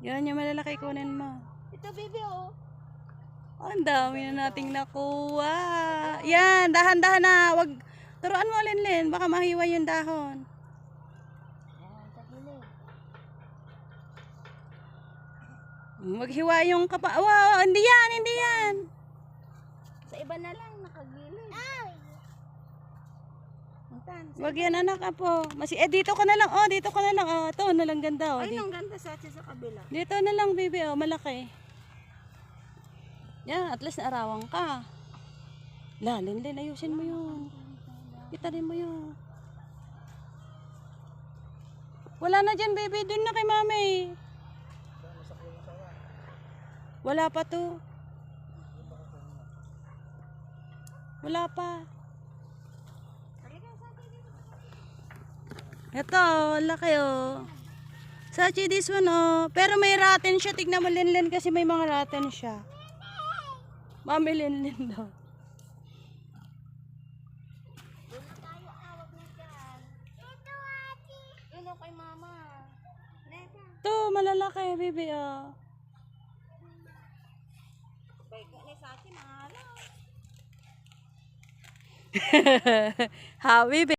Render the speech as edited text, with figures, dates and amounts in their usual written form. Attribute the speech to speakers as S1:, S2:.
S1: Yan, yung malalaki kunin mo.
S2: Ito, baby, oh.
S1: Oh, ang dami na nating nakuha. Yan, dahan-dahan na. Wag, turuan mo, Linlin. Baka mahiwa yung dahon.
S2: Ayan, sa gilid.
S1: Maghiwa yung kapa. Wow, hindi yan, hindi yan.
S2: Sa iba na lang, nakagilid.
S1: Wag yan, anak, apo. Dito ka na lang. Oh, dito ka na lang. Oh, ito na lang ganda. Oh.
S2: Ay, ang ganda sa kabila.
S1: Dito na lang, baby. Oh, malaki. Yan, at least naarawan ka. Linlin, ayusin mo yun. Itarin mo yun. Wala na dyan, baby. Doon na kay mami. Wala pa to. Wala pa. Ito, laki oh. Sachi, this one oh. Pero may rotten siya. Tignan mo, Linlin, kasi may mga rotten siya. Mami, Linlin daw.
S2: Doon na tayo, awag na dyan. Ito, ate. Yun o kay mama. Neta.
S1: Ito, malalaki, baby oh.
S2: Bego na sa akin, mahalo.
S1: Hawi, baby.